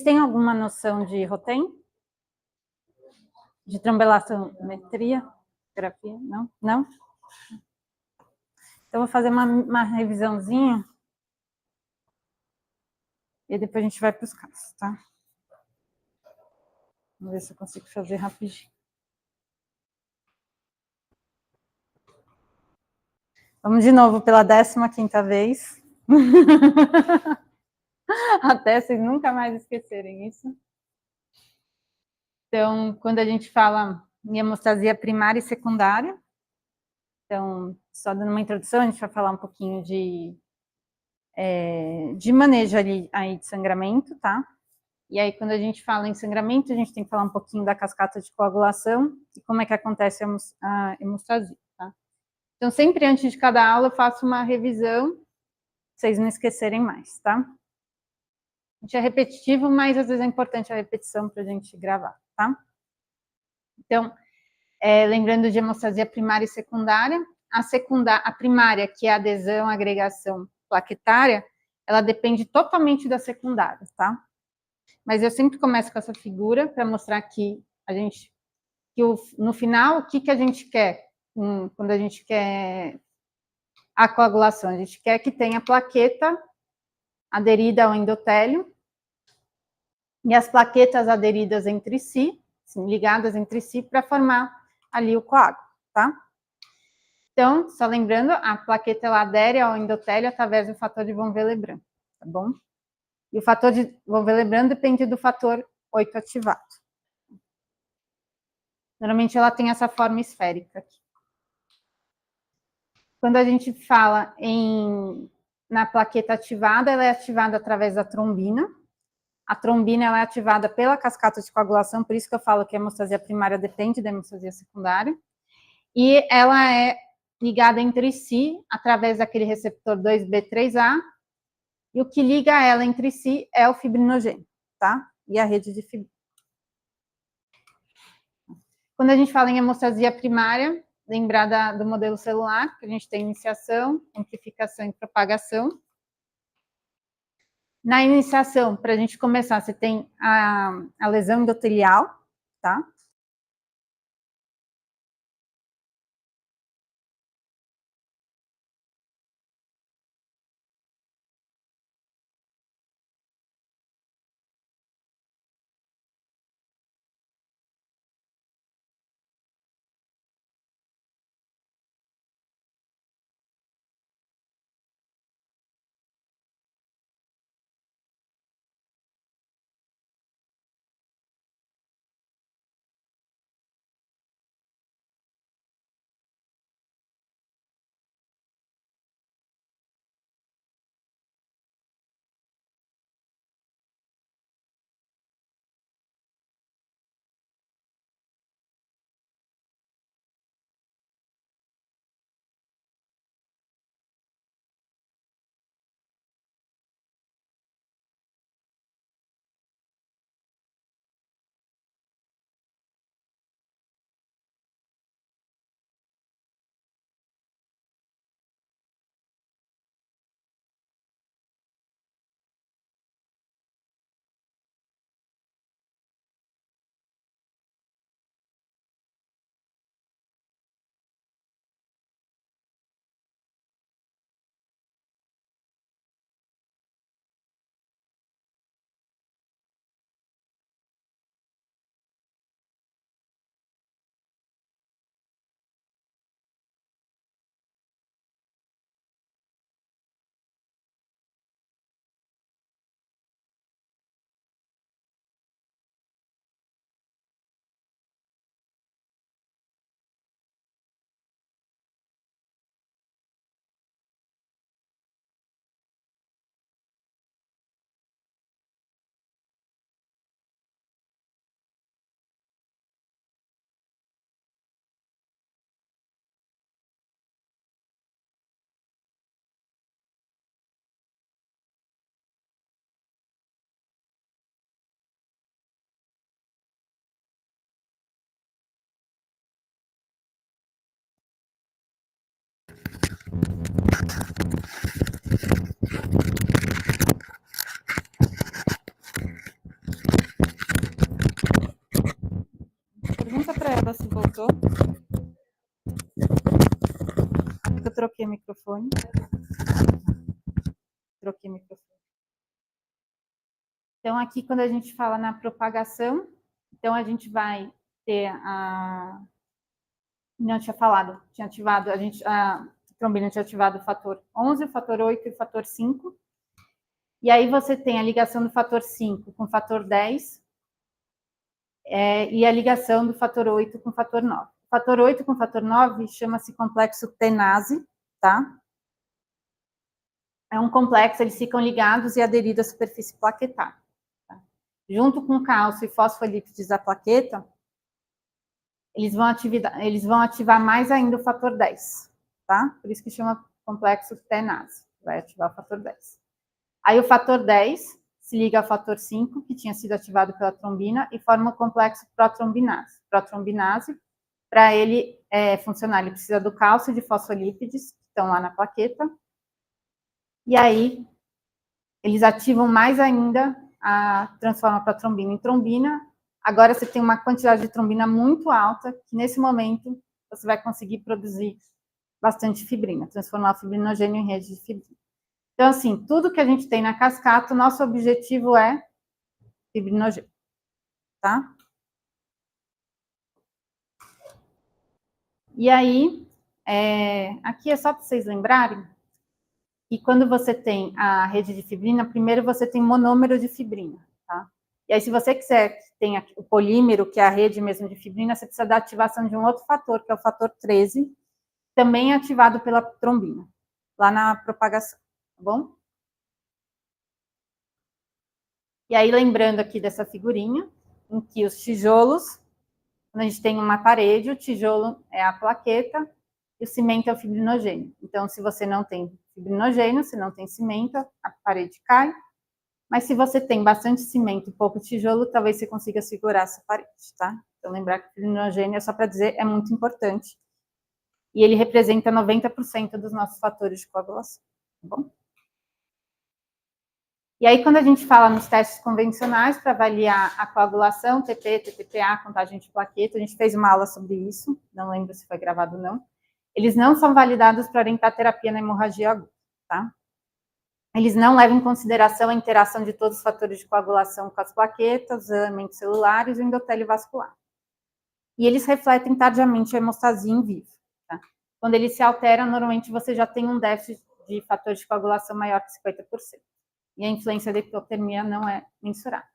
Tem alguma noção de Rotem? De trambelastometria? Terapia? Não? Não? Então, vou fazer uma revisãozinha e depois a gente vai para os casos, tá? Vamos ver se eu consigo fazer rapidinho. Vamos de novo pela 15ª vez. Até vocês nunca mais esquecerem isso. Então, quando a gente fala em hemostasia primária e secundária, então, só dando uma introdução, a gente vai falar um pouquinho de manejo ali, aí de sangramento, tá? E aí, quando a gente fala em sangramento, a gente tem que falar um pouquinho da cascata de coagulação e como é que acontece a hemostasia, tá? Então, sempre antes de cada aula, eu faço uma revisão, pra vocês não esquecerem mais, tá? A gente é repetitivo, mas às vezes é importante a repetição para a gente gravar, tá? Então, lembrando de hemostasia primária e secundária, a primária, que é a adesão, agregação plaquetária, ela depende totalmente da secundária, tá? Mas eu sempre começo com essa figura para mostrar que no final, o que a gente quer quando a gente quer a coagulação? A gente quer que tenha plaqueta aderida ao endotélio e as plaquetas aderidas entre si, assim, ligadas entre si, para formar ali o coágulo, tá? Então, só lembrando, a plaqueta ela adere ao endotélio através do fator de von Willebrand, tá bom? E o fator de von Willebrand depende do fator 8 ativado. Normalmente ela tem essa forma esférica aqui. Quando a gente fala na plaqueta ativada, ela é ativada através da trombina. A trombina ela é ativada pela cascata de coagulação, por isso que eu falo que a hemostasia primária depende da hemostasia secundária. E ela é ligada entre si através daquele receptor 2B3A, e o que liga ela entre si é o fibrinogênio, tá? E a rede de fibrina. Quando a gente fala em hemostasia primária, lembrar do modelo celular, que a gente tem iniciação, amplificação e propagação. Na iniciação, para a gente começar, você tem a lesão endotelial, tá? Voltou? Eu troquei o microfone. Então, aqui, quando a gente fala na propagação, então a gente vai ter a... Não tinha falado, tinha ativado, a trombina tinha ativado o fator 11, o fator 8 e o fator 5. E aí você tem a ligação do fator 5 com o fator 10 e a ligação do fator 8 com o fator 9. O fator 8 com o fator 9 chama-se complexo tenase, tá? É um complexo, eles ficam ligados e aderidos à superfície plaquetária. Tá? Junto com cálcio e fosfolípidos da plaqueta, eles vão ativar mais ainda o fator 10, tá? Por isso que chama complexo tenase, vai ativar o fator 10. Aí o fator 10 se liga ao fator 5, que tinha sido ativado pela trombina, e forma o complexo protrombinase. Protrombinase, para ele funcionar, ele precisa do cálcio e de fosfolípides, que estão lá na plaqueta, e aí eles ativam mais ainda, transforma a protrombina em trombina. Agora você tem uma quantidade de trombina muito alta, que nesse momento você vai conseguir produzir bastante fibrina, transformar o fibrinogênio em rede de fibrina. Então, assim, tudo que a gente tem na cascata, o nosso objetivo é fibrinogênio, tá? E aí, aqui é só para vocês lembrarem que quando você tem a rede de fibrina, primeiro você tem monômero de fibrina, tá? E aí, se você quiser que tenha o polímero, que é a rede mesmo de fibrina, você precisa da ativação de um outro fator, que é o fator 13, também ativado pela trombina, lá na propagação, tá bom? E aí, lembrando aqui dessa figurinha, em que os tijolos, quando a gente tem uma parede, o tijolo é a plaqueta e o cimento é o fibrinogênio. Então, se você não tem fibrinogênio, se não tem cimento, a parede cai. Mas se você tem bastante cimento e pouco tijolo, talvez você consiga segurar essa parede, tá? Então, lembrar que o fibrinogênio, só para dizer, é muito importante. E ele representa 90% dos nossos fatores de coagulação, tá bom? E aí, quando a gente fala nos testes convencionais para avaliar a coagulação, TP, TTPA, contagem de plaqueta, a gente fez uma aula sobre isso, não lembro se foi gravado ou não. Eles não são validados para orientar terapia na hemorragia aguda, tá? Eles não levam em consideração a interação de todos os fatores de coagulação com as plaquetas, os elementos celulares e o endotélio vascular. E eles refletem tardiamente a hemostasia em vivo, tá? Quando eles se alteram, normalmente você já tem um déficit de fatores de coagulação maior que 50%. E a influência da hipotermia não é mensurada.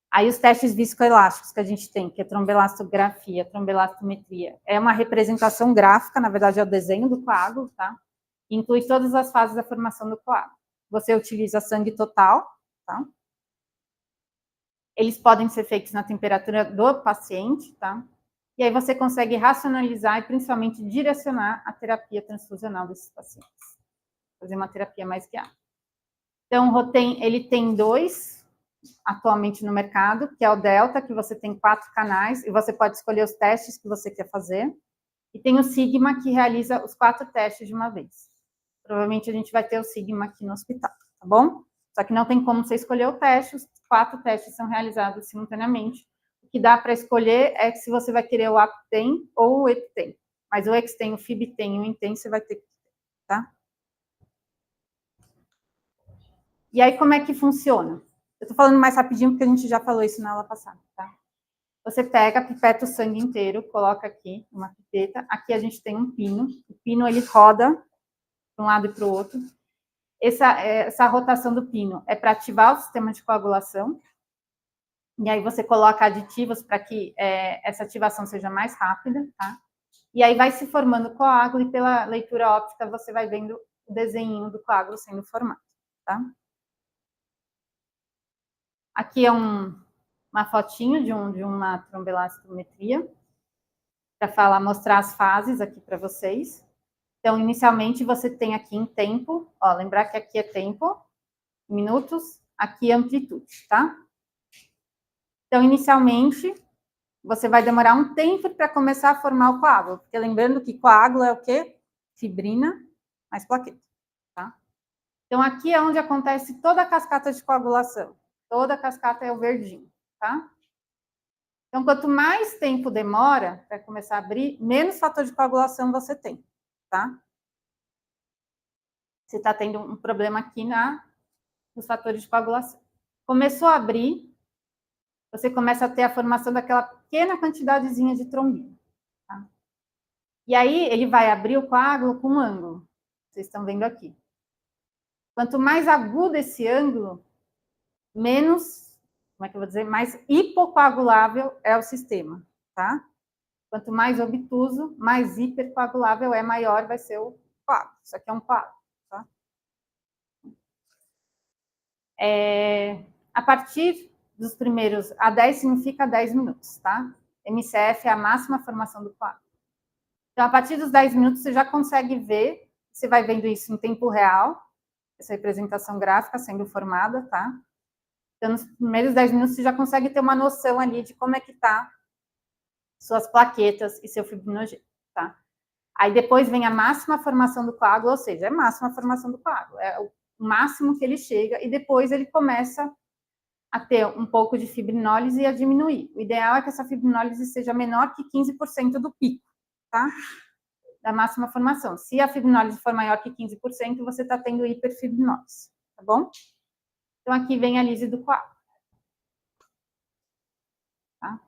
Aí os testes viscoelásticos que a gente tem, que é tromboelastografia, trombelastometria, é uma representação gráfica, na verdade é o desenho do coágulo, tá? Inclui todas as fases da formação do coágulo. Você utiliza sangue total, tá? Eles podem ser feitos na temperatura do paciente, tá? E aí você consegue racionalizar e principalmente direcionar a terapia transfusional desses pacientes. Fazer uma terapia mais guiada. Então, o Rotem, ele tem 2 atualmente no mercado, que é o Delta, que você tem 4 canais, e você pode escolher os testes que você quer fazer. E tem o Sigma, que realiza os 4 testes de uma vez. Provavelmente a gente vai ter o Sigma aqui no hospital, tá bom? Só que não tem como você escolher o teste, os 4 testes são realizados simultaneamente. O que dá para escolher é se você vai querer o Aptem ou o Eptem. Mas o Extem, o Fibtem e o Intem você vai ter que ter, tá? E aí, como é que funciona? Eu tô falando mais rapidinho porque a gente já falou isso na aula passada, tá? Você pega, pipeta o sangue inteiro, coloca aqui uma pipeta. Aqui a gente tem um pino. O pino, ele roda de um lado e para o outro. Essa rotação do pino é para ativar o sistema de coagulação. E aí você coloca aditivos para que essa ativação seja mais rápida, tá? E aí vai se formando coágulo e pela leitura óptica você vai vendo o desenho do coágulo sendo formado, tá? Aqui é uma fotinho de uma trombelastometria, para mostrar as fases aqui para vocês. Então, inicialmente, você tem aqui em tempo, ó, lembrar que aqui é tempo, minutos, aqui é amplitude, tá? Então, inicialmente, você vai demorar um tempo para começar a formar o coágulo, porque lembrando que coágulo é o quê? Fibrina mais plaqueta, tá? Então, aqui é onde acontece toda a cascata de coagulação. Toda a cascata é o verdinho, tá? Então, quanto mais tempo demora para começar a abrir, menos fator de coagulação você tem, tá? Você está tendo um problema aqui nos fatores de coagulação. Começou a abrir, você começa a ter a formação daquela pequena quantidadezinha de trombina, tá? E aí, ele vai abrir o coágulo com um ângulo. Vocês estão vendo aqui. Quanto mais agudo esse ângulo, menos, como é que eu vou dizer, mais hipocoagulável é o sistema, tá? Quanto mais obtuso, mais hipercoagulável é, maior vai ser o coágulo. Isso aqui é um coágulo, tá? A partir dos primeiros, a 10 significa 10 minutos, tá? MCF é a máxima formação do coágulo. Então, a partir dos 10 minutos, você já consegue ver, você vai vendo isso em tempo real, essa representação gráfica sendo formada, tá? Então, nos primeiros 10 minutos, você já consegue ter uma noção ali de como é que tá suas plaquetas e seu fibrinogênio, tá? Aí depois vem a máxima formação do coágulo, ou seja, é a máxima formação do coágulo, é o máximo que ele chega, e depois ele começa a ter um pouco de fibrinólise e a diminuir. O ideal é que essa fibrinólise seja menor que 15% do pico, tá? Da máxima formação. Se a fibrinólise for maior que 15%, você está tendo hiperfibrinólise, tá bom? Então, aqui vem a lise do coágulo. Tá?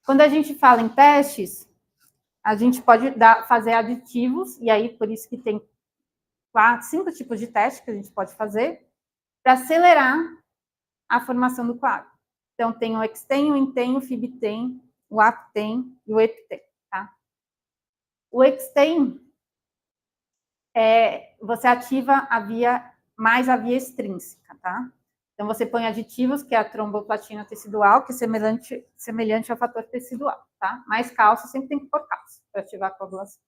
Quando a gente fala em testes, a gente pode fazer aditivos, e aí por isso que tem 5 tipos de testes que a gente pode fazer para acelerar a formação do coágulo. Então, tem o Extem, o Intem, o Fibtem, o Aptem e o Eptem, tá? O Extem, você ativa mais a via extrínseca, tá? Então, você põe aditivos, que é a tromboplatina tecidual, que é semelhante ao fator tecidual, tá? Mais cálcio, sempre tem que pôr cálcio para ativar a coagulação.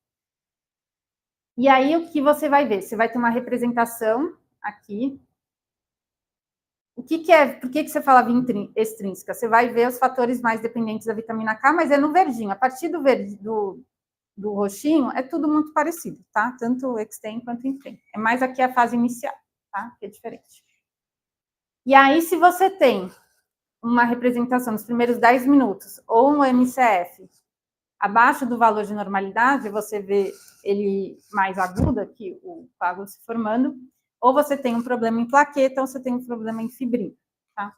E aí, o que você vai ver? Você vai ter uma representação aqui. O que é? Por que você fala via extrínseca? Você vai ver os fatores mais dependentes da vitamina K, mas é no verdinho. A partir do verde, do roxinho, é tudo muito parecido, tá? Tanto o Extem quanto o Intem. É mais aqui a fase inicial, tá? Que é diferente. E aí, se você tem uma representação nos primeiros 10 minutos, ou um MCF abaixo do valor de normalidade, você vê ele mais agudo aqui, o coágulo se formando, ou você tem um problema em plaqueta, ou você tem um problema em fibrina, tá?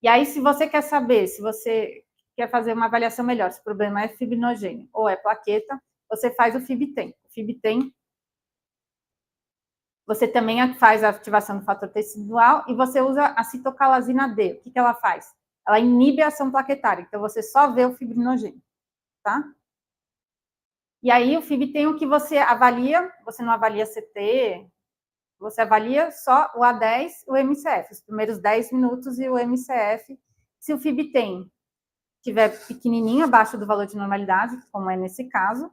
E aí, se você quer saber, se você quer fazer uma avaliação melhor, se o problema é fibrinogênio ou é plaqueta, você faz o Fibtem. O Fibtem, você também faz a ativação do fator tecidual e você usa a citocalasina D. O que ela faz? Ela inibe a ação plaquetária, então você só vê o fibrinogênio, tá? E aí o Fibtem, o que você avalia, você não avalia CT, você avalia só o A10 e o MCF, os primeiros 10 minutos e o MCF. Se o Fibtem estiver pequenininho, abaixo do valor de normalidade, como é nesse caso,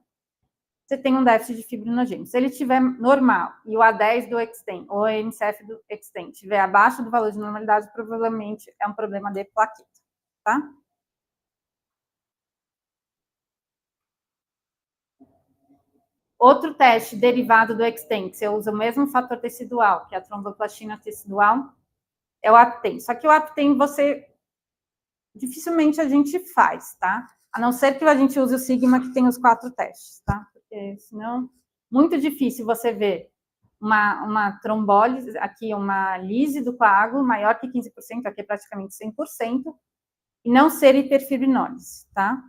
você tem um déficit de fibrinogênio. Se ele estiver normal e o A10 do Extem ou o MCF do Extem estiver abaixo do valor de normalidade, provavelmente é um problema de plaqueta, tá? Outro teste derivado do Extem, que você usa o mesmo fator tecidual, que é a tromboplastina tecidual, é o Aptem. Só que o Aptem dificilmente a gente faz, tá? A não ser que a gente use o Sigma, que tem os 4 testes, tá? Porque senão, muito difícil você ver uma trombólise, aqui uma lise do coágulo maior que 15%, aqui é praticamente 100%, e não ser hiperfibrinólise, tá?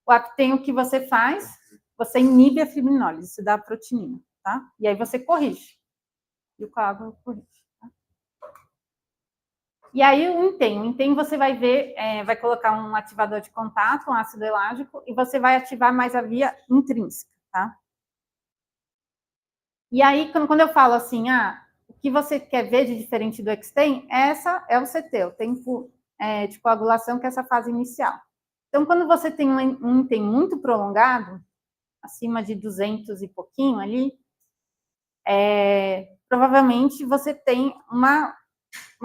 O Aptem, o que você faz? Você inibe a fibrinólise, você dá a proteinina, tá? E aí você corrige. E o coágulo corrige. Tá? E aí o Intem você vai ver, vai colocar um ativador de contato, um ácido elágico, e você vai ativar mais a via intrínseca, tá? E aí, quando eu falo assim, o que você quer ver de diferente do Extem, essa é o CT, o tempo de coagulação, que é essa fase inicial. Então, quando você tem um Intem muito prolongado, acima de 200 e pouquinho ali, provavelmente você tem uma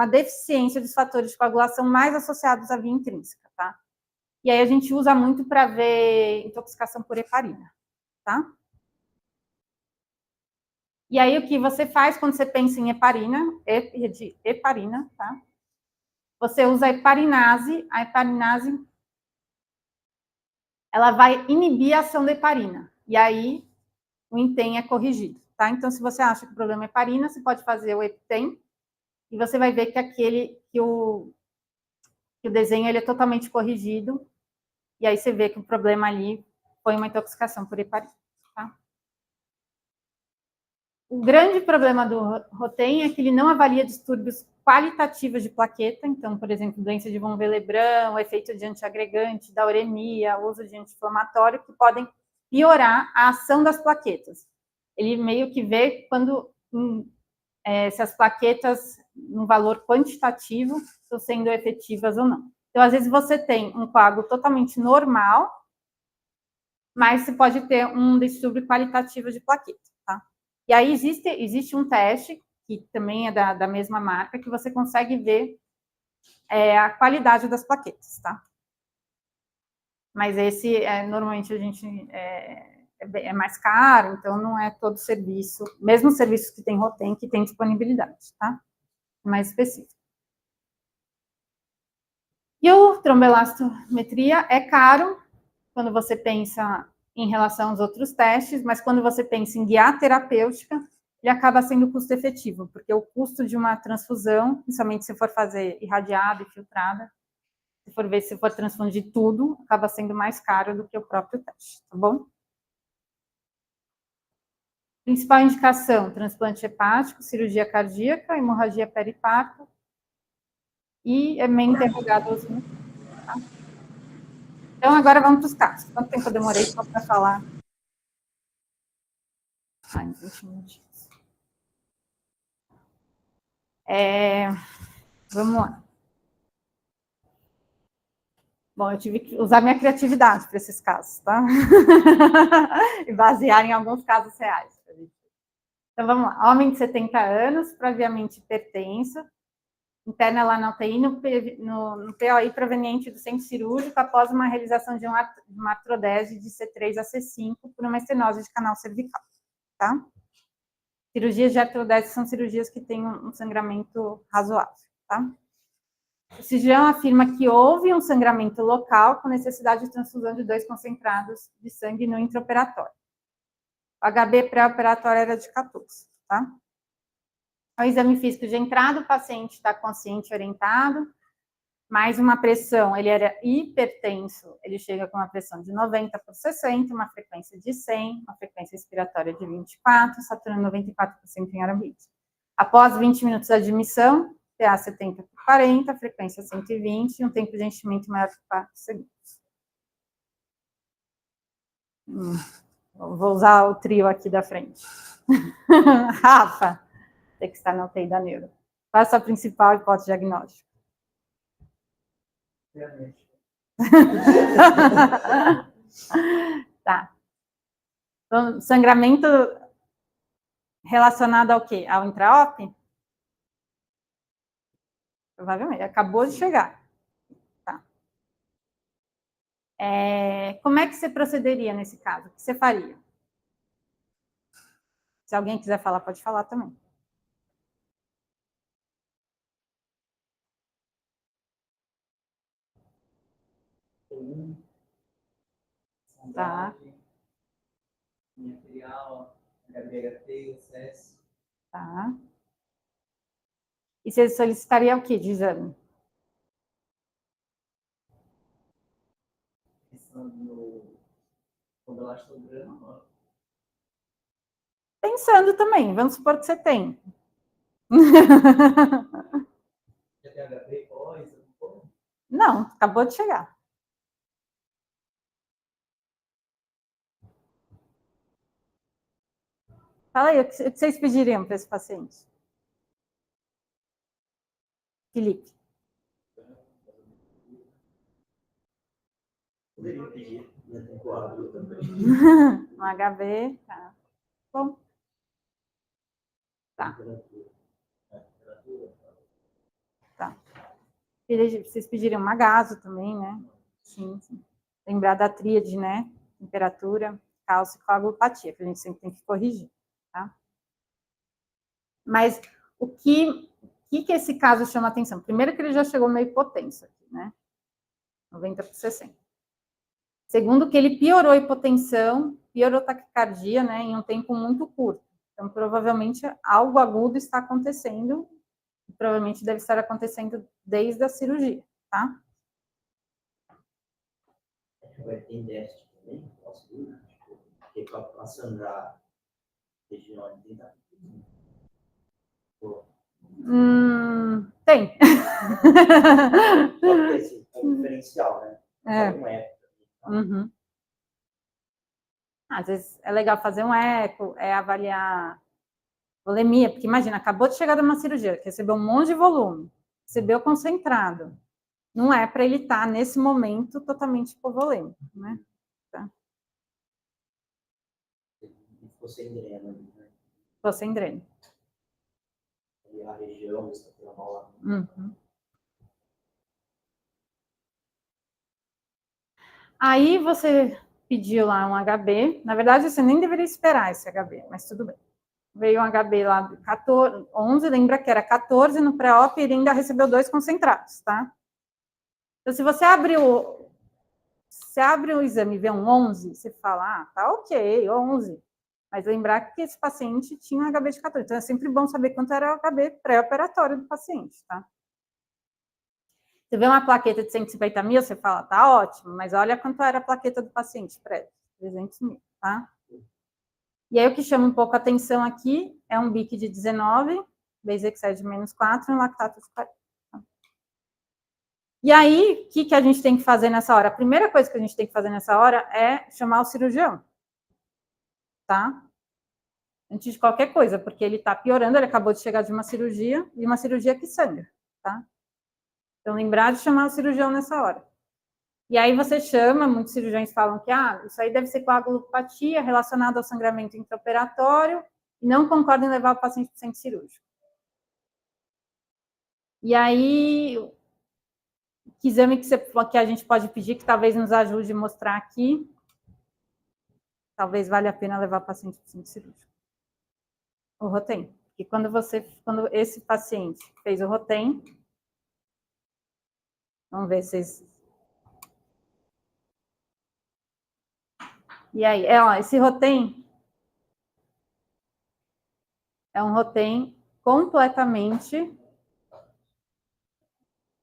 deficiência dos fatores de coagulação mais associados à via intrínseca, tá? E aí a gente usa muito para ver intoxicação por heparina, tá? E aí o que você faz quando você pensa em heparina, tá? Você usa a heparinase ela vai inibir a ação da heparina. E aí, o INTEM é corrigido, tá? Então, se você acha que o problema é heparina, você pode fazer o EPTEM, e você vai ver que o desenho ele é totalmente corrigido, e aí você vê que o problema ali foi uma intoxicação por heparina, tá? O grande problema do ROTEM é que ele não avalia distúrbios qualitativos de plaqueta, então, por exemplo, doença de von Willebrand, o efeito de antiagregante, da uremia, o uso de anti-inflamatório, que podem piorar a ação das plaquetas. Ele meio que vê quando se as plaquetas, no valor quantitativo, estão sendo efetivas ou não. Então, às vezes, você tem um coágulo totalmente normal, mas você pode ter um distúrbio qualitativo de plaqueta, tá? E aí existe um teste, que também é da mesma marca, que você consegue ver a qualidade das plaquetas, tá? Mas esse, normalmente, a gente é mais caro, então não é todo serviço, mesmo os serviços que tem ROTEM, que tem disponibilidade, tá? Mais específico. E o tromboelastometria é caro quando você pensa em relação aos outros testes, mas quando você pensa em guiar terapêutica, ele acaba sendo custo efetivo, porque o custo de uma transfusão, principalmente se for fazer irradiada e filtrada, se for transfundir tudo, acaba sendo mais caro do que o próprio teste, tá bom? Principal indicação, transplante hepático, cirurgia cardíaca, hemorragia periparto e é meio interrogado os tá? Então, agora vamos para os casos. Quanto tempo eu demorei só para falar? Ai, 20 minutinhos. Vamos lá. Bom, eu tive que usar minha criatividade para esses casos, tá? E basear em alguns casos reais. Então, vamos lá. Homem de 70 anos, previamente hipertenso, interna lá na UTI no POI proveniente do centro cirúrgico após uma realização de uma artrodese de C3 a C5 por uma estenose de canal cervical, tá? Cirurgias de artrodese são cirurgias que têm um sangramento razoável, tá? O cirurgião afirma que houve um sangramento local com necessidade de transfusão de 2 concentrados de sangue no intraoperatório. O HB pré-operatório era de 14, tá? O exame físico de entrada, o paciente está consciente e orientado, mais uma pressão, ele era hipertenso, ele chega com uma pressão de 90 por 60, uma frequência de 100, uma frequência respiratória de 24, saturando 94% em hora bit. Após 20 minutos de admissão, PA 70 por 40, frequência 120 e um tempo de enchimento maior que 4 segundos. Vou usar o trio aqui da frente. Rafa, tem que estar na UTI da neuro. Qual é a sua principal hipótese diagnóstica? Tá. Então, sangramento relacionado ao quê? Ao intraop? Provavelmente, acabou de chegar. Tá. Como é que você procederia nesse caso? O que você faria? Se alguém quiser falar, pode falar também. Tá. Material, HBHT, acesso. Tá. E você solicitaria o que de exame? Pensando também, vamos supor que você tem. Não, acabou de chegar. Fala aí, o que vocês pediriam para esse paciente? Felipe. Poderia pedir, né? Coágulo também. Um HB, tá. Bom. Tá. Tá. Vocês pediram uma gaso também, né? Sim, sim. Lembrar da tríade, né? Temperatura, cálcio e coagulopatia, que a gente sempre tem que corrigir, tá? Mas o que esse caso chama atenção? Primeiro que ele já chegou meio hipotenso aqui, né? 90 por 60. Segundo, que ele piorou a hipotensão, piorou a taquicardia, né, em um tempo muito curto. Então, provavelmente, algo agudo está acontecendo, e provavelmente deve estar acontecendo desde a cirurgia, tá? Tem déficit também, posso ir, porque para sangrar região tem. Tem. Porque assim, é um diferencial, né? Não é. Uhum. Às vezes é legal fazer um eco, avaliar volemia, porque imagina, acabou de chegar de uma cirurgia, recebeu um monte de volume, recebeu concentrado. Não é para ele estar, nesse momento, totalmente hipovolêmico, né? Tá. Ficou sem dreno, né? Ficou sem dreno. E a região, isso aqui é uma Aí você pediu lá um HB. Na verdade, você nem deveria esperar esse HB, mas tudo bem. Veio um HB lá de 14, 11, lembra que era 14 no pré-op e ele ainda recebeu 2 concentrados, tá? Então, se você abre o exame e vê um 11, você fala, ah, tá ok, 11. Mas lembrar que esse paciente tinha um HB de 14. Então, é sempre bom saber quanto era o HB pré-operatório do paciente, tá? Você vê uma plaqueta de 150 mil, você fala, tá ótimo, mas olha quanto era a plaqueta do paciente pré, 300 mil, tá? E aí o que chama um pouco a atenção aqui é um BIC de 19, Base-Excel de -4 e um lactato de 40. E aí, o que a gente tem que fazer nessa hora? A primeira coisa que a gente tem que fazer nessa hora é chamar o cirurgião, tá? Antes de qualquer coisa, porque ele tá piorando, ele acabou de chegar de uma cirurgia, e uma cirurgia que sangra, tá? Então, lembrar de chamar o cirurgião nessa hora. E aí você chama, muitos cirurgiões falam que isso aí deve ser coagulopatia relacionada ao sangramento intraoperatório, e não concordam em levar o paciente para o centro cirúrgico. E aí, que exame que a gente pode pedir, que talvez nos ajude a mostrar aqui, talvez valha a pena levar o paciente para o centro cirúrgico. O Rotem. E quando esse paciente fez o Rotem, vamos ver se vocês... E aí, esse Rotem é um Rotem completamente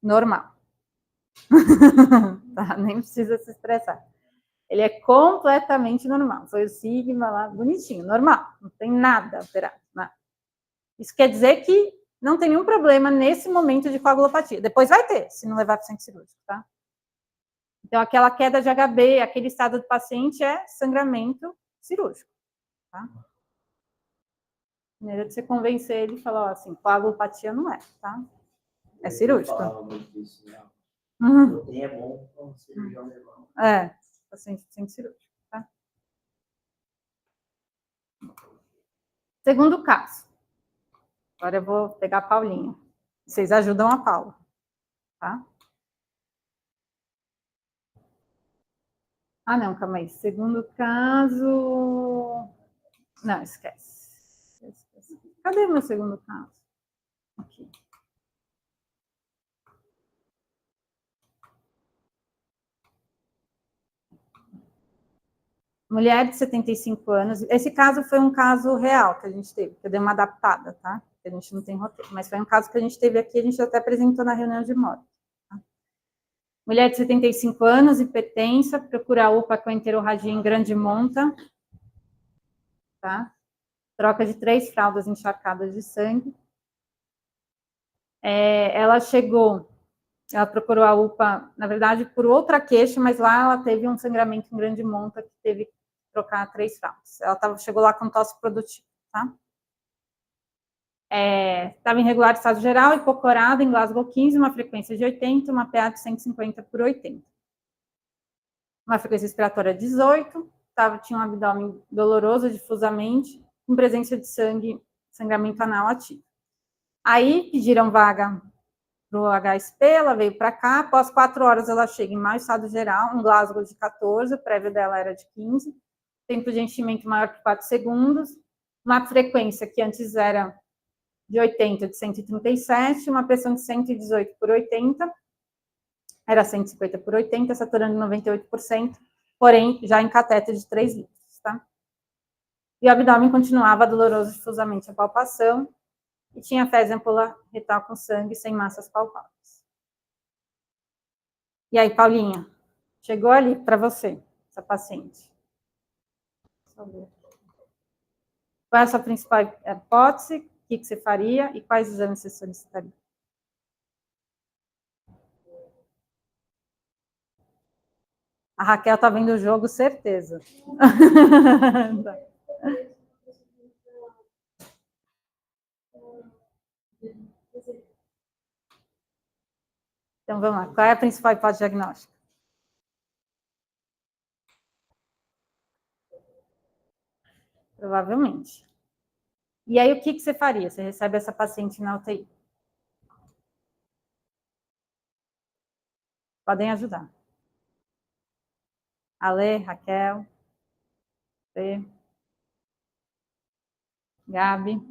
normal. Tá? Nem precisa se estressar. Ele é completamente normal. Foi o sigma lá, bonitinho, normal. Não tem nada alterado. Nada. Isso quer dizer que não tem nenhum problema nesse momento de coagulopatia. Depois vai ter, se não levar para o centro cirúrgico, tá? Então, aquela queda de HB, aquele estado do paciente é sangramento cirúrgico, tá? Maneira de você convencer ele e falar, assim, coagulopatia não é, tá? É cirúrgico. É bom para o cirurgião levar. Paciente cirúrgico, tá? Segundo caso. Agora eu vou pegar a Paulinha. Vocês ajudam a Paula, tá? Ah, não, calma aí. Segundo caso... Não, esquece. Cadê o meu segundo caso? Aqui. Mulher de 75 anos. Esse caso foi um caso real que a gente teve, que eu dei uma adaptada, tá? A gente não tem roteiro, mas foi um caso que a gente teve aqui, a gente até apresentou na reunião de morte. Tá? Mulher de 75 anos, hipertensa, procura a UPA com enterorragia em grande monta, tá? Troca de 3 fraldas encharcadas de sangue. Ela procurou a UPA, na verdade, por outra queixa, mas lá ela teve um sangramento em grande monta que teve que trocar 3 fraldas. Ela chegou lá com tosse produtiva, tá? Estava em regular estado geral, hipocorada, em Glasgow 15, uma frequência de 80, uma PA de 150 por 80. Uma frequência respiratória 18, tinha um abdômen doloroso difusamente, com presença de sangramento anal ativo. Aí pediram vaga para o HSP, ela veio para cá, após 4 horas ela chega em mau estado geral, um Glasgow de 14, o prévio dela era de 15, tempo de enchimento maior que 4 segundos, uma frequência que antes era de 80, de 137, uma pressão de 118 por 80, era 150 por 80, saturando 98%, porém já em catéter de 3 litros, tá? E o abdômen continuava doloroso difusamente a palpação e tinha fezes ampola retal com sangue sem massas palpáveis. E aí, Paulinha, chegou ali para você, essa paciente. Qual é a sua principal hipótese? O que você faria e quais exames você solicitaria? A Raquel tá vendo o jogo, certeza. Então, vamos lá. Qual é a principal hipótese diagnóstica? Provavelmente. E aí, o que você faria? Você recebe essa paciente na UTI? Podem ajudar. Ale, Raquel, Fê, Gabi.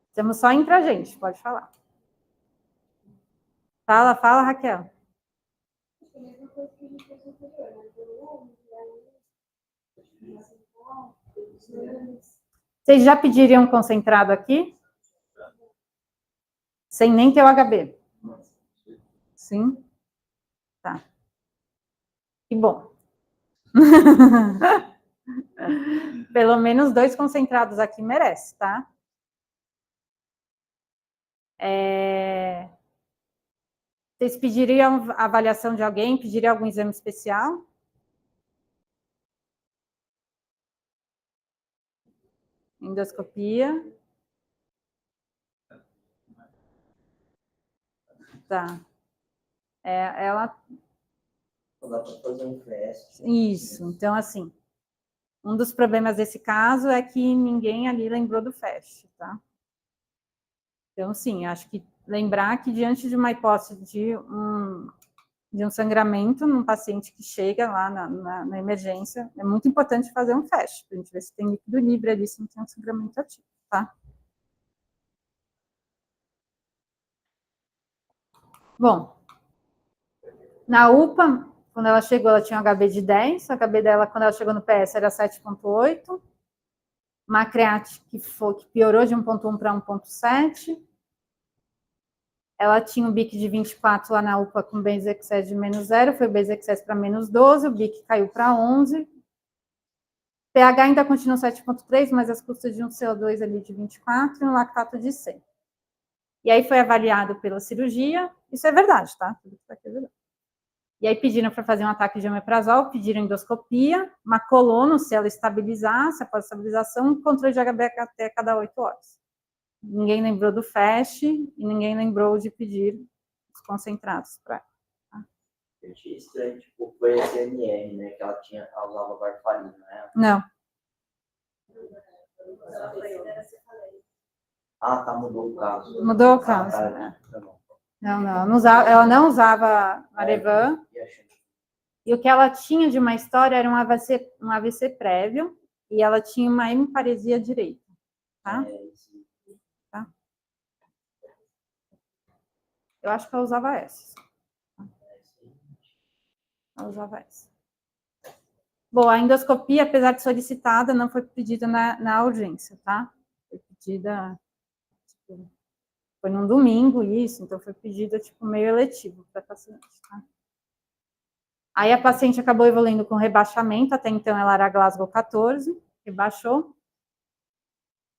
Estamos só entre a gente, pode falar. Fala, Raquel. Vocês já pediriam concentrado aqui? Sem nem ter o HB? Sim? Tá. Que bom. Pelo menos 2 concentrados aqui merece, tá? Vocês pediriam a avaliação de alguém? Pediriam algum exame especial? Endoscopia. Tá. Ela... Dá para fazer um flash. Isso. Então, assim, um dos problemas desse caso é que ninguém ali lembrou do FAST, tá? Então, sim, acho que lembrar que diante de uma hipótese de um sangramento num paciente que chega lá na emergência, é muito importante fazer um FAST, para a gente ver se tem líquido livre ali, se não tem um sangramento ativo, tá? Bom, na UPA, quando ela chegou, ela tinha um HB de 10, o HB dela, quando ela chegou no PS, era 7,8, uma create que piorou de 1,1 para 1,7, ela tinha um BIC de 24 lá na UPA com base excess de menos 0, foi base excess para menos 12, o BIC caiu para 11, pH ainda continua 7,3, mas as custas de um CO2 ali de 24 e um lactato de 100. E aí foi avaliado pela cirurgia, isso é verdade, tá? Tudo isso aqui é verdade. E aí pediram para fazer um ataque de omeprazol, pediram endoscopia, uma colono, se ela estabilizasse, após a estabilização, controle de HB até cada 8 horas. Ninguém lembrou do FAST e ninguém lembrou de pedir os concentrados para ela. Tá? Eu achei estranho, tipo, foi a CMR, né, que ela usava varfarina, né? Não. Ah, tá, mudou o caso. Mudou o caso, tá bom. Ela não usava Marevan. E o que ela tinha de uma história era um AVC prévio e ela tinha uma hemiparesia direita, tá? Tá? Eu acho que ela usava essa. Ela usava essa. Bom, a endoscopia, apesar de solicitada, não foi pedida na urgência, tá? Foi pedida, tipo, foi num domingo isso, então foi pedida, tipo, meio eletivo para a paciente, tá? Aí a paciente acabou evoluindo com rebaixamento, até então ela era Glasgow 14, rebaixou,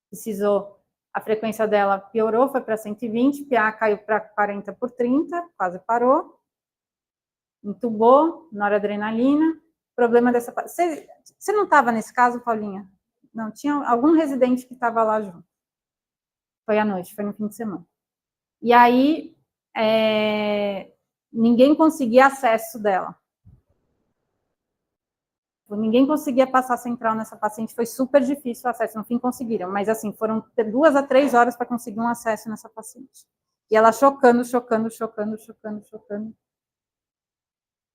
precisou, a frequência dela piorou, foi para 120, PA caiu para 40 por 30, quase parou, entubou, noradrenalina, problema dessa... Você não estava nesse caso, Paulinha? Não, tinha algum residente que estava lá junto. Foi à noite, foi no fim de semana. E aí, ninguém conseguia acesso dela. Ninguém conseguia passar central nessa paciente, foi super difícil o acesso, no fim conseguiram, mas assim, foram 2 a 3 horas para conseguir um acesso nessa paciente. E ela chocando.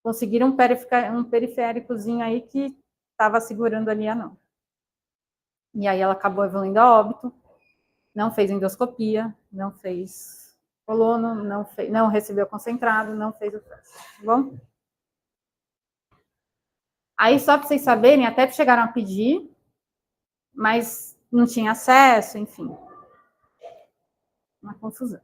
Conseguiram um periféricozinho aí que estava segurando ali a não. E aí ela acabou evoluindo a óbito, não fez endoscopia, não fez colono, não recebeu concentrado, não fez o teste, tá bom? Aí, só para vocês saberem, até chegaram a pedir, mas não tinha acesso, enfim. Uma confusão.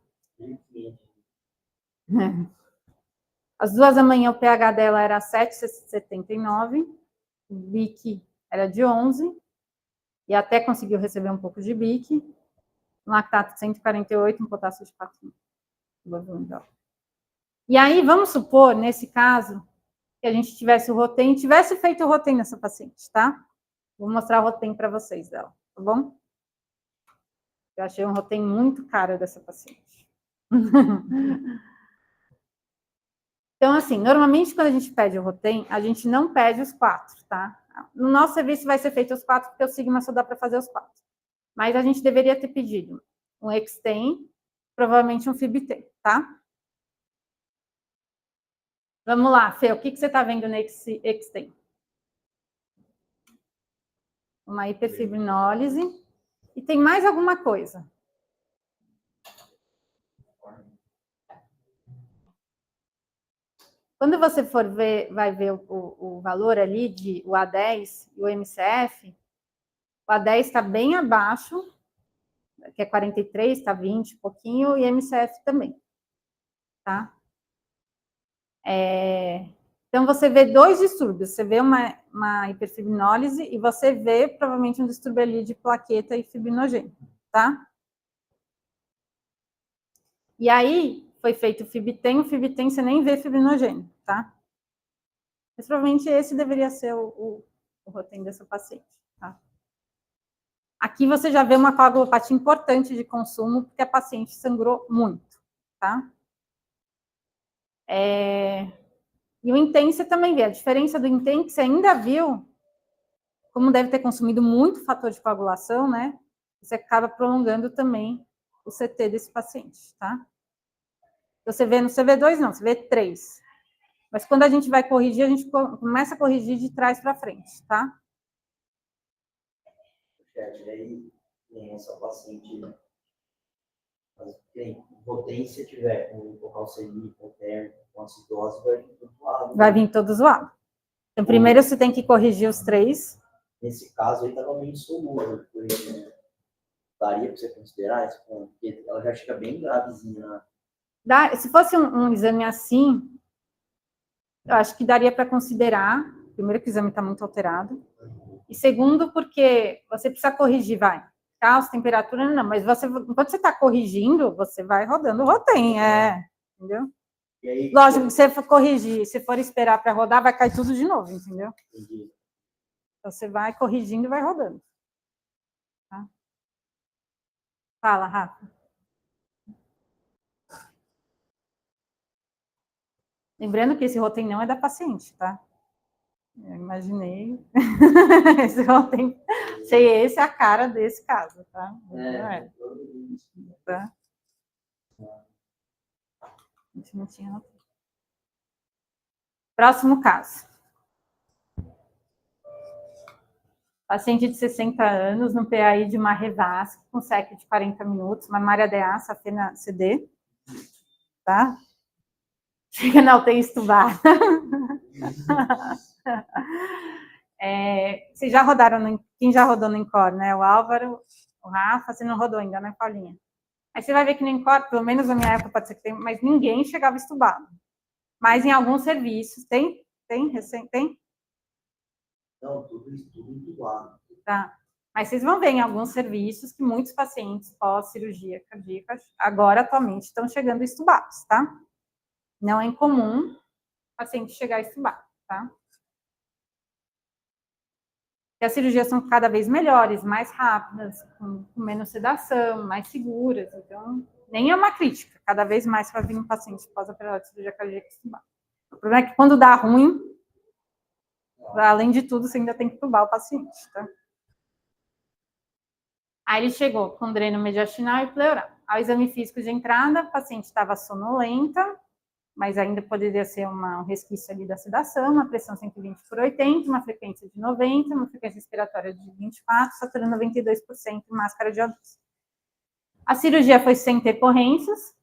Às 2 da manhã, o pH dela era 7,79, o BIC era de 11, e até conseguiu receber um pouco de BIC, um lactato de 148, um potássio de 4. E aí, vamos supor, nesse caso, que a gente tivesse o Rotem, tivesse feito o Rotem nessa paciente, tá? Vou mostrar o Rotem para vocês dela, tá bom? Eu achei um Rotem muito caro dessa paciente. Então, assim, normalmente quando a gente pede o Rotem, a gente não pede os 4, tá? No nosso serviço vai ser feito os 4, porque o Sigma só dá para fazer os 4. Mas a gente deveria ter pedido um Extem, provavelmente um Fibtem, tá? Vamos lá, Fê, o que você está vendo nesse Extem? Uma hiperfibrinólise. E tem mais alguma coisa? Quando você for ver, vai ver o valor ali de o A10 e o MCF, o A10 está bem abaixo, que é 43, está 20, pouquinho, e MCF também, tá? Então, você vê 2 distúrbios, você vê uma hiperfibrinólise e você vê, provavelmente, um distúrbio ali de plaqueta e fibrinogênio, tá? E aí, foi feito o Fibtem você nem vê fibrinogênio, tá? Mas, provavelmente, esse deveria ser o Rotem dessa paciente, tá? Aqui você já vê uma coagulopatia importante de consumo, porque a paciente sangrou muito, tá? E o Intem você também vê. A diferença do Intem que você ainda viu, como deve ter consumido muito fator de coagulação, né? Você acaba prolongando também o CT desse paciente, tá? Você vê no CV2 não, você vê 3. Mas quando a gente vai corrigir, a gente começa a corrigir de trás para frente, tá? E aí, essa paciente, potência tiver com hipocalcemia, com acidose, vai vir todo zoado. Vai vir todo zoado. Então, primeiro você tem que corrigir os 3. Nesse caso, aí estava meio insolúvel. Daria para você considerar isso? Porque ela já chega bem gravezinha, né? Se fosse um exame assim, eu acho que daria para considerar. Primeiro, que o exame está muito alterado. E segundo, porque você precisa corrigir, caos, temperatura, não. Mas enquanto você está corrigindo, você vai rodando o Rotem, entendeu? E aí, lógico que se você for corrigir, se for esperar para rodar, vai cair tudo de novo, entendeu? Entendi. Então, você vai corrigindo e vai rodando. Tá? Fala, Rafa. Lembrando que esse Rotem não é da paciente, tá? Eu imaginei. Esse Rotem, sei, esse é a cara desse caso, tá? Tá? A gente não tinha Rotem. Próximo caso. Paciente de 60 anos, no PAI de uma revasc, com SEC de 40 minutos, mamária DA, safena CD, tá? Chega na UTI estubada. Vocês já rodaram, quem já rodou no Encore, né? O Álvaro, o Rafa, você não rodou ainda, né, Paulinha? Aí você vai ver que no Encore, pelo menos na minha época, pode ser que tenha, mas ninguém chegava estubado. Mas em alguns serviços, tem? Tem? Tem? Não, tudo entubado. Tá. Mas vocês vão ver em alguns serviços que muitos pacientes pós-cirurgia cardíaca, agora, atualmente, estão chegando estubados, tá? Não é incomum o paciente chegar estubado, tá? E as cirurgias são cada vez melhores, mais rápidas, com menos sedação, mais seguras. Então, nem é uma crítica. Cada vez mais vai vir um paciente pós-operatório de cirurgia cardíaca estubado. O problema é que quando dá ruim, além de tudo, você ainda tem que tubar o paciente, tá? Aí ele chegou com dreno mediastinal e pleural. Ao exame físico de entrada, a paciente estava sonolenta, mas ainda poderia ser um resquício ali da sedação, uma pressão 120 por 80, uma frequência de 90, uma frequência respiratória de 24, saturando 92%, máscara de O2. A cirurgia foi sem intercorrências,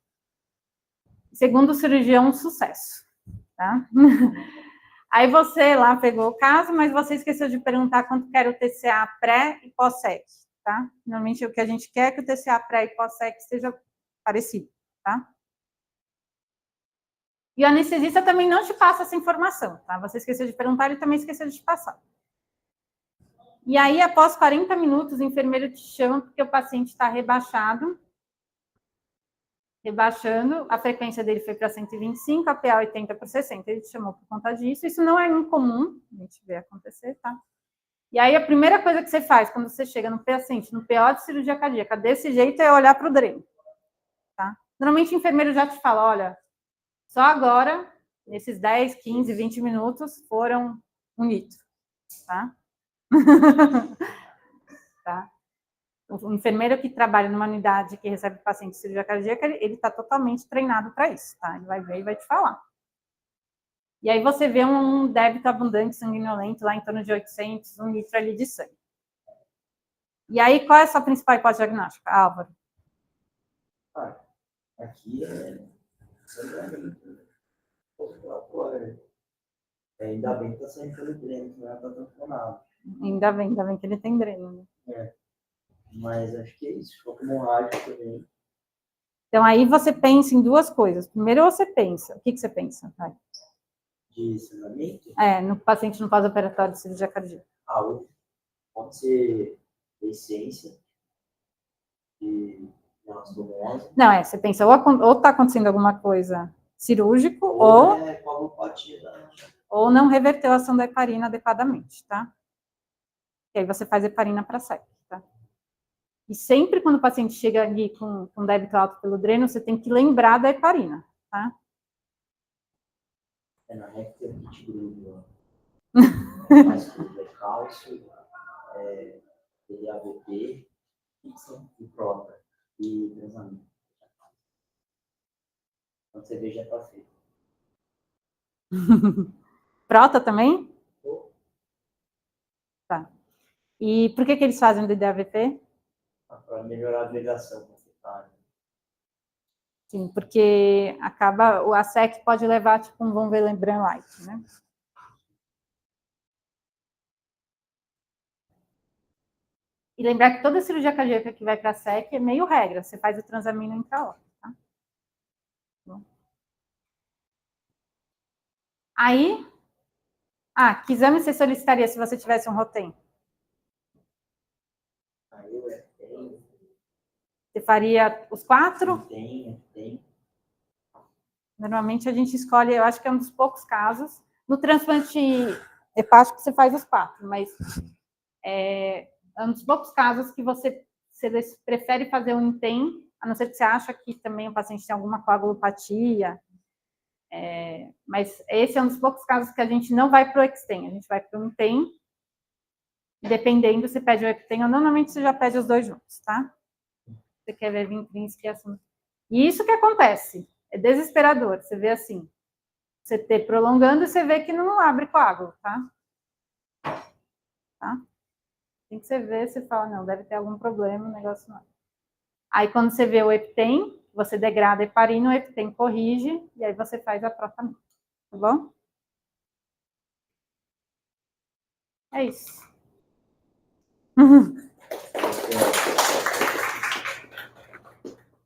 segundo o cirurgião, um sucesso, tá? Aí você lá pegou o caso, mas você esqueceu de perguntar quanto quer o TCA pré e pós-sec, tá? Normalmente o que a gente quer é que o TCA pré e pós-sec seja parecido, tá? E o anestesista também não te passa essa informação, tá? Você esqueceu de perguntar, ele também esqueceu de te passar. E aí, após 40 minutos, o enfermeiro te chama porque o paciente está rebaixando, a frequência dele foi para 125, a PA 80 por 60, ele te chamou por conta disso. Isso não é incomum, a gente vê acontecer, tá? E aí, a primeira coisa que você faz quando você chega no paciente, no PO de cirurgia cardíaca, desse jeito, é olhar para o dreno, tá? Normalmente, o enfermeiro já te fala, olha, só agora, nesses 10, 15, 20 minutos, foram 1 litro, tá? Tá? O enfermeiro que trabalha numa unidade que recebe paciente de cirurgia cardíaca, ele está totalmente treinado para isso, tá? Ele vai ver e vai te falar. E aí você vê um débito abundante sanguinolento lá em torno de 800, 1 litro ali de sangue. E aí, qual é a sua principal hipótese diagnóstica, Álvaro? Aqui é sangramento. Ainda bem que está saindo pelo dreno, não está transformado. Ainda bem que ele tem dreno. Né? Mas acho que é isso, ficou como rádio também. Então, aí você pensa em duas coisas. Primeiro, você pensa. O que você pensa? Vai. De sangramento? No paciente no pós-operatório de cirurgia cardíaca. Pode ser essência de anastomose. Não, você pensa ou está acontecendo alguma coisa cirúrgico, ou não reverteu a ação da heparina adequadamente, tá? E aí você faz heparina para sec, tá? E sempre quando o paciente chega ali com débito alto pelo dreno, você tem que lembrar da heparina, tá? Na reta tem um kit grupo, mais cálcio, AVP, e prova, e transamento. Quando você vê, já está feito. Prota também? Tá. E por que eles fazem o DDAVP? Para melhorar a agregação. Sim, porque a SEC pode levar tipo um von Willebrand light, né? E lembrar que toda cirurgia cardíaca que vai para a SEC é meio regra, você faz o transamino intraórtico, tá? Bom. Aí, que exame você solicitaria se você tivesse um Rotem? Você faria os 4? Tem. Normalmente a gente escolhe, eu acho que é um dos poucos casos. No transplante hepático você faz os 4, mas é um dos poucos casos que você prefere fazer um INTEM, a não ser que você acha que também o paciente tem alguma coagulopatia. Mas esse é um dos poucos casos que a gente não vai para o EXTEM, a gente vai para o INTEM. Dependendo se pede o EXTEM ou não, normalmente você já pede os dois juntos, tá? Você quer ver intrínseca e assunto. E isso que acontece, é desesperador. Você vê assim, você ter prolongando e você vê que não abre coágulo, tá? Tem que você ver, você fala, não, deve ter algum problema, o negócio não. Aí quando você vê o EPTEM, você degrada a heparina, o EPTEM corrige, e aí você faz a tratamento, tá bom? É isso.